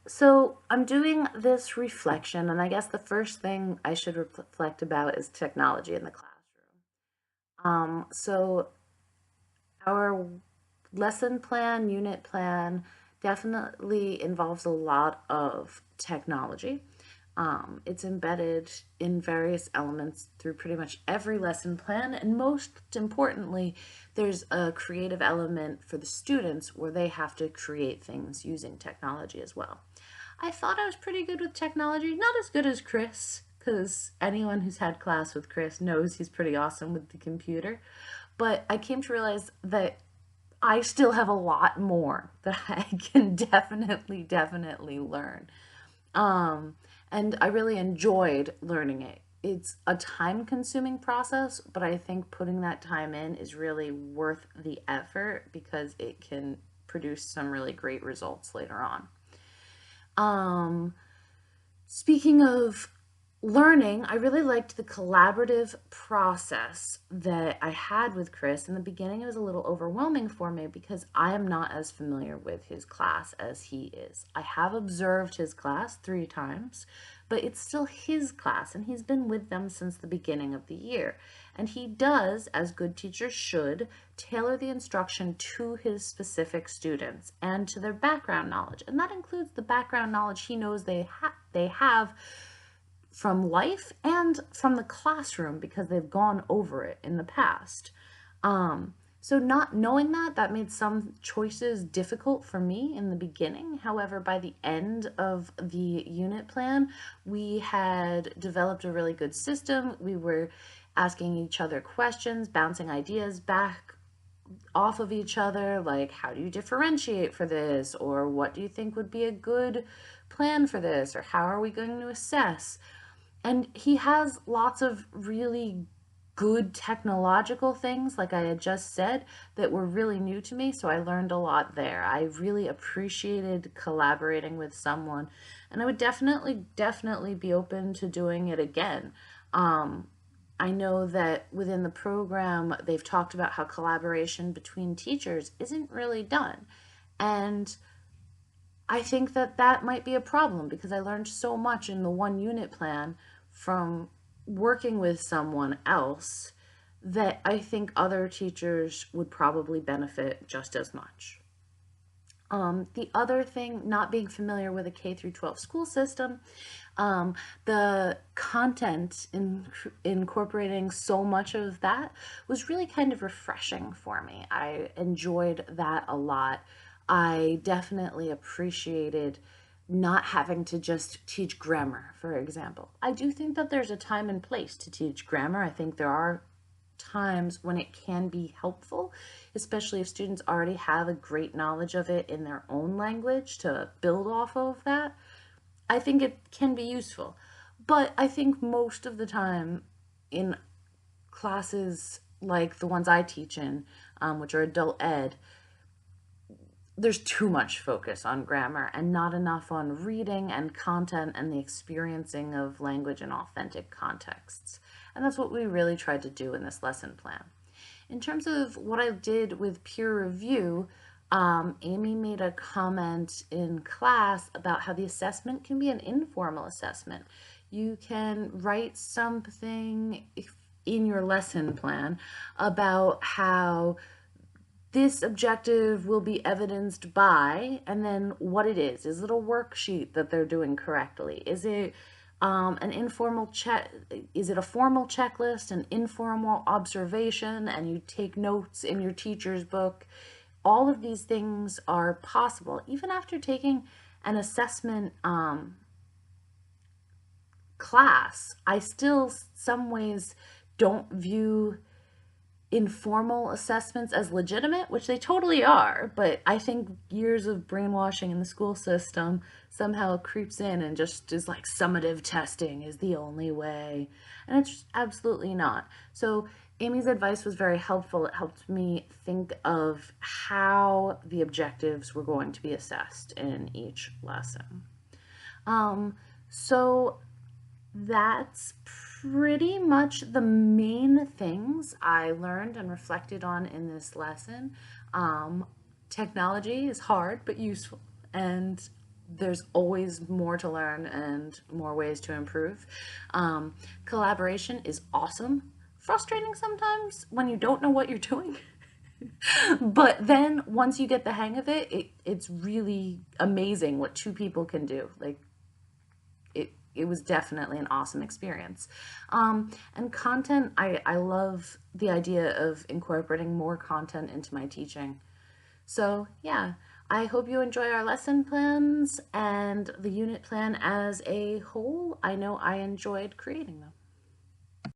So I'm doing this reflection, and I guess the first thing I should reflect about is technology in the classroom. So our lesson plan, unit plan definitely involves a lot of technology. It's embedded in various elements through pretty much every lesson plan, and most importantly, there's a creative element for the students where they have to create things using technology as well. I thought I was pretty good with technology, not as good as Chris, because anyone who's had class with Chris knows he's pretty awesome with the computer. But I came to realize that I still have a lot more that I can definitely learn. Um, and I really enjoyed learning it. It's a time consuming process, but I think putting that time in is really worth the effort because it can produce some really great results later on. Um, Speaking of learning, I really liked the collaborative process that I had with Chris. In the beginning, it was a little overwhelming for me because I am not as familiar with his class as he is. I have observed his class 3 times, but it's still his class, and he's been with them since the beginning of the year. And he does, as good teachers should, tailor the instruction to his specific students and to their background knowledge. And that includes the background knowledge he knows they have from life and from the classroom because they've gone over it in the past. So not knowing that, that made some choices difficult for me in the beginning. However, by the end of the unit plan, we had developed a really good system. We were asking each other questions, bouncing ideas back off of each other, like how do you differentiate for this, or what do you think would be a good plan for this, or how are we going to assess. And he has lots of really good technological things, like I had just said, that were really new to me. So I learned a lot there. I really appreciated collaborating with someone, and I would definitely be open to doing it again. Um, I know that within the program, they've talked about how collaboration between teachers isn't really done. And I think that that might be a problem because I learned so much in the one unit plan from working with someone else that I think other teachers would probably benefit just as much. The other thing, not being familiar with a K through 12 school system, the content in incorporating so much of that was really kind of refreshing for me. I enjoyed that a lot. I definitely appreciated not having to just teach grammar, for example. I do think that there's a time and place to teach grammar. I think there are times when it can be helpful, especially if students already have a great knowledge of it in their own language to build off of that. I think it can be useful. But I think most of the time in classes like the ones I teach in, which are adult ed, there's too much focus on grammar and not enough on reading and content and the experiencing of language in authentic contexts. And that's what we really tried to do in this lesson plan. In terms of what I did with peer review, Amy made a comment in class about how the assessment can be an informal assessment. You can write something in your lesson plan about how this objective will be evidenced by, and then what it is. Is it a worksheet that they're doing correctly? Is it an informal check? Is it a formal checklist, an informal observation, and you take notes in your teacher's book? All of these things are possible. Even after taking an assessment class, I still, some ways, don't view informal assessments as legitimate, which they totally are, but I think years of brainwashing in the school system somehow creeps in and just is like summative testing is the only way, and it's just absolutely not. So Amy's advice was very helpful. It helped me think of how the objectives were going to be assessed in each lesson. So that's pretty much the main things I learned and reflected on in this lesson. Technology is hard but useful, and there's always more to learn and more ways to improve. Collaboration is awesome. Frustrating sometimes when you don't know what you're doing. But then once you get the hang of it, it's really amazing what two people can do. Like it was definitely an awesome experience. And content, I love the idea of incorporating more content into my teaching. So yeah, I hope you enjoy our lesson plans and the unit plan as a whole. I know I enjoyed creating them.